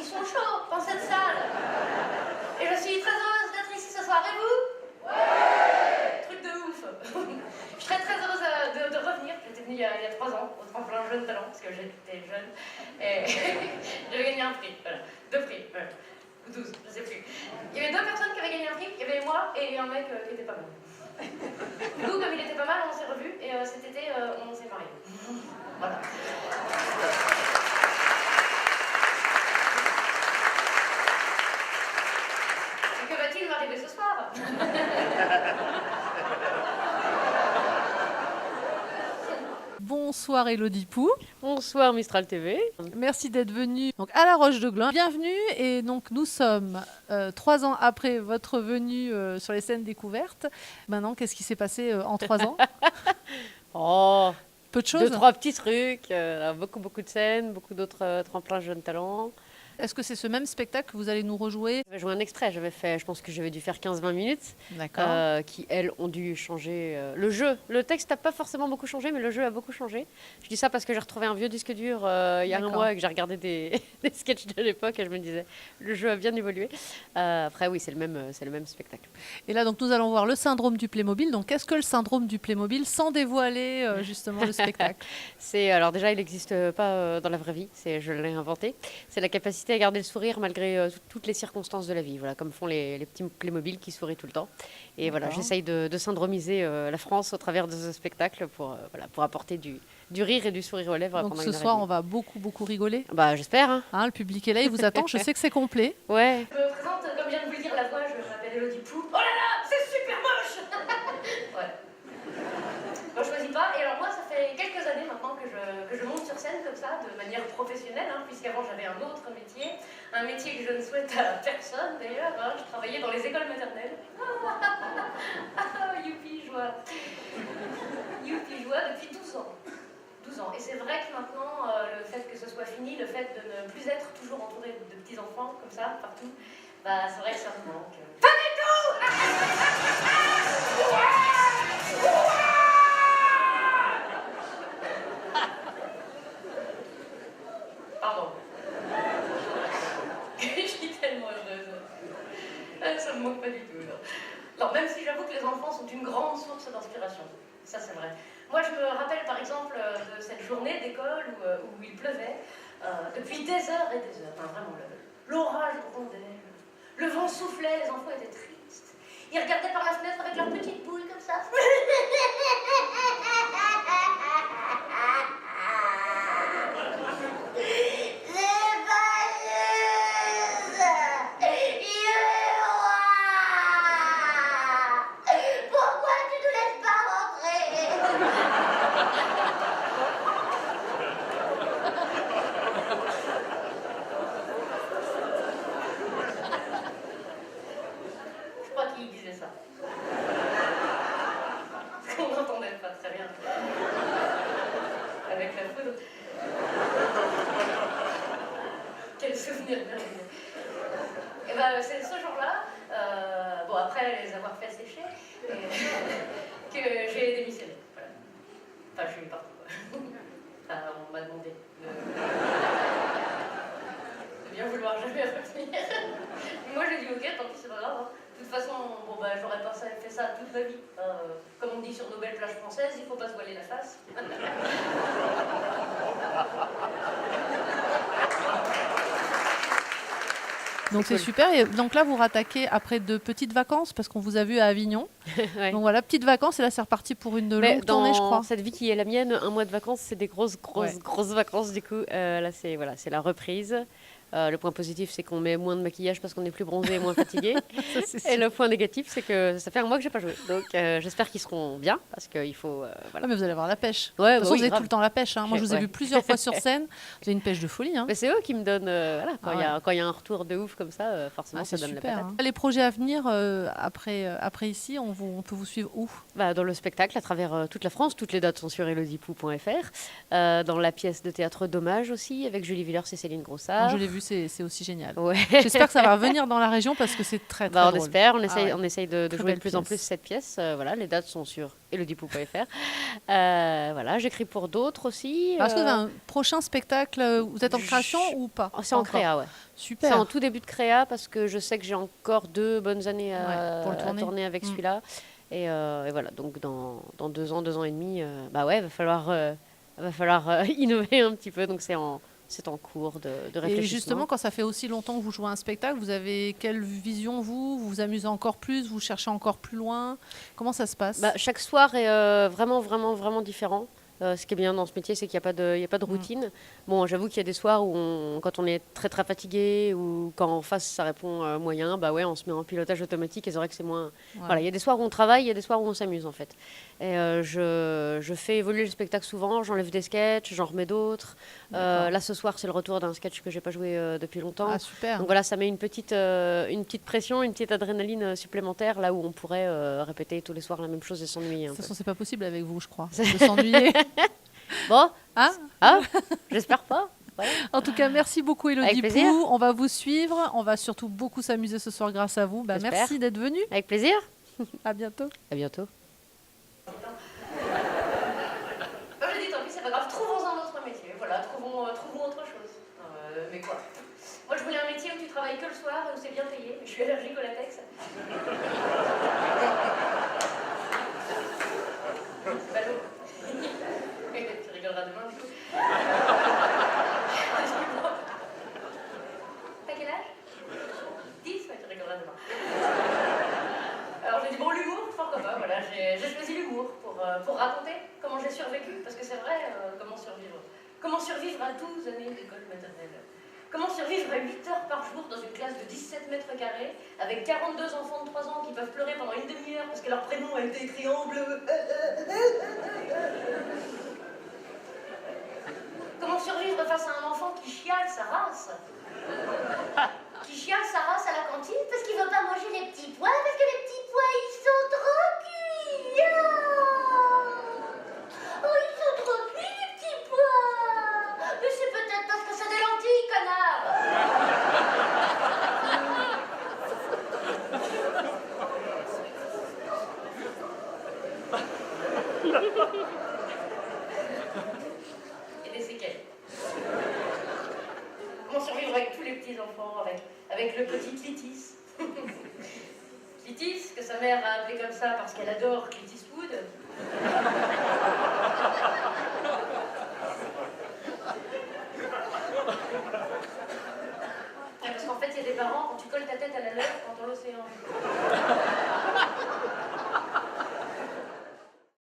sont chauds dans cette salle. Et je suis très heureuse d'être ici ce soir. Et vous? Ouais. Truc de ouf. Je suis très heureuse de revenir. J'étais venue il y a 3 ans au tremplin Jeune Talent parce que j'étais jeune. Et j'avais gagné un prix. Voilà. 2 prix. Voilà. Ou 12, je sais plus. Il y avait 2 personnes qui avaient gagné un prix. Il y avait moi et un mec qui était pas mal. Nous, comme il était pas mal, on s'est revus et cet été, on s'est mariés. Voilà. Et que va-t-il m'arriver ce soir? Bonsoir Élodie Pou. Bonsoir Mistral TV. Merci d'être venue donc, à La Roche-de-Glin. Bienvenue et donc nous sommes 3 ans après votre venue sur les scènes découvertes. Maintenant, qu'est-ce qui s'est passé en 3 ans? Oh, peu de choses. 2-3 petits trucs, beaucoup de scènes, beaucoup d'autres tremplins jeunes talents. Est-ce que c'est ce même spectacle que vous allez nous rejouer? J'avais joué un extrait, je pense que j'avais dû faire 15-20 minutes, qui elles ont dû changer le jeu. Le texte n'a pas forcément beaucoup changé, mais le jeu a beaucoup changé. Je dis ça parce que j'ai retrouvé un vieux disque dur il y a un mois et que j'ai regardé des sketchs de l'époque et je me disais, le jeu a bien évolué. Après oui, c'est le même spectacle. Et là donc nous allons voir le syndrome du Playmobil. Donc qu'est-ce que le syndrome du Playmobil sans dévoiler justement le spectacle? Alors déjà il n'existe pas dans la vraie vie, je l'ai inventé. C'est la capacité à garder le sourire malgré toutes les circonstances de la vie, voilà, comme font les petits Playmobil qui sourient tout le temps. Et voilà, j'essaye de syndromiser la France au travers de ce spectacle pour apporter du rire et du sourire aux lèvres. Donc ce soir, on va beaucoup rigoler. Bah j'espère. Hein, le public est là, il vous attend. Je sais que c'est complet. Ouais. Je me présente, comme vient de vous le dire la voix, je m'appelle Élodie Pou. Oh là là, c'est super moche. Ouais. Bon, je choisis pas. Et alors moi, ça fait quelques années maintenant que je monte sur scène comme ça, de manière professionnelle, hein, puisqu'avant j'avais un autre métier, un métier que je ne souhaite à personne d'ailleurs. Hein, je travaillais dans les écoles maternelles. Youpi, joie. Youpi, joie depuis 12 ans. 12 ans. Et c'est vrai que maintenant, le fait que ce soit fini, le fait de ne plus être toujours entouré de petits-enfants comme ça, partout, bah c'est vrai que ça me manque. Pas du tout. Pardon. Je suis tellement heureuse. Ça me manque pas du tout. Alors même si j'avoue que les enfants sont une grande source d'inspiration. Ça c'est vrai. Moi je me rappelle par exemple de cette journée d'école où il pleuvait, depuis des heures et des heures. Enfin, vraiment, l'orage grondait, le vent soufflait, les enfants étaient tristes. Ils regardaient par la fenêtre avec leurs petites boules comme ça. Et ben, c'est ce jour-là, bon après les avoir fait sécher, que j'ai démissionné. Voilà. Enfin, je suis partie. Enfin, on m'a demandé de bien vouloir jamais revenir. Moi j'ai dit ok, tant pis, c'est pas grave. Hein. De toute façon, bon, bah, j'aurais pas fait ça toute ma vie. Comme on dit sur nos belles plages françaises, il faut pas se voiler la face. Donc c'est super. Et donc là, vous rattaquez après de petites vacances parce qu'on vous a vu à Avignon. Ouais. Donc voilà, petites vacances et là c'est reparti pour une longue tournée, je crois. Dans cette vie qui est la mienne, un mois de vacances, c'est des grosses vacances du coup. Là c'est la reprise. Le point positif, c'est qu'on met moins de maquillage parce qu'on est plus bronzé et moins fatigué. Et le point négatif, c'est que ça fait un mois que j'ai pas joué. Donc j'espère qu'ils seront bien parce qu'il faut. Voilà. Ah, mais vous allez avoir la pêche. Ouais, de toute façon, vous avez tout le temps la pêche. Hein. Moi, je vous ai vu plusieurs fois sur scène. Vous avez une pêche de folie. Hein. Mais c'est eux qui me donnent. Quand il y a un retour de ouf comme ça, forcément, ça donne super, la patate. Hein. Les projets à venir après ici, on peut vous suivre où? Dans le spectacle, à travers toute la France. Toutes les dates sont sur elodiepou.fr. Dans la pièce de théâtre Dommage aussi, avec Julie Villers et Céline Grossard. Je l'ai vu vu, c'est aussi génial. Ouais. J'espère que ça va revenir dans la région parce que c'est très On drôle. espère, on ouais. essaye de jouer de plus en plus cette pièce. Voilà, les dates sont sur elodipou.fr. Voilà, j'écris pour d'autres aussi. Est-ce que vous avez un prochain spectacle, vous êtes en création ou pas? C'est en créa, ouais. Super. C'est en tout début de créa parce que je sais que j'ai encore 2 bonnes années pour à tourner avec celui-là. Et voilà, donc dans 2 ans, 2 ans et demi, ouais, va falloir innover un petit peu. Donc c'est en cours de réfléchissement. Et justement, quand ça fait aussi longtemps que vous jouez un spectacle, vous avez quelle vision, vous vous amusez encore plus, vous cherchez encore plus loin? Comment ça se passe? Chaque soir est vraiment, vraiment, vraiment différent. Ce qui est bien dans ce métier, c'est qu'il n'y a pas de routine. Bon, j'avoue qu'il y a des soirs où, quand on est très, très fatigué ou quand en face, ça répond moyen, on se met en pilotage automatique et c'est vrai que c'est moins... Ouais. Voilà, il y a des soirs où on travaille, il y a des soirs où on s'amuse, en fait. Et je fais évoluer le spectacle souvent, j'enlève des sketchs, j'en remets d'autres. Là, ce soir, c'est le retour d'un sketch que je n'ai pas joué depuis longtemps. Ah, super. Donc voilà, ça met une petite pression, une petite adrénaline supplémentaire, là où on pourrait répéter tous les soirs la même chose et s'ennuyer. De toute façon, c'est pas possible avec vous, je crois, de s'ennuyer. Bon, hein j'espère pas. Voilà. En tout cas, merci beaucoup Élodie Pou. On va vous suivre. On va surtout beaucoup s'amuser ce soir grâce à vous. Merci d'être venu. Avec plaisir. À bientôt. À bientôt. Je dis tant pis, c'est pas grave, trouvons un autre métier. Voilà, trouvons autre chose. Mais quoi? Moi, je voulais un métier où tu travailles que le soir et où c'est bien payé. Mais je suis allergique au latex. Ballot. Tu rigoleras demain, du coup. T'as quel âge? 10? Ouais, tu rigoleras demain. Alors j'ai dit, bon, l'humour, pourquoi pas, voilà, j'ai choisi l'humour pour raconter comment j'ai survécu, parce que c'est vrai, comment survivre à 12 années d'école maternelle. Comment survivre à 8 heures par jour dans une classe de 17 mètres carrés, avec 42 enfants de 3 ans qui peuvent pleurer pendant une demi-heure parce que leur prénom a été écrit en bleu. Comment survivre face à un enfant qui chiale sa race? Qui chiale sa race à la cantine parce qu'il ne veut pas manger les petits pois, parce que les petits pois, ils sont trop cuits. Oh, ils sont trop cuits, les petits pois. Mais c'est peut-être parce que c'est des lentilles, connard. Et des séquelles. Comment survivre avec tous les petits-enfants, avec le petit Clitis. Clitis, que sa mère a appelé comme ça parce qu'elle adore Clint Eastwood. Parce qu'en fait, il y a des parents, quand tu colles ta tête à la leur, quand dans l'océan.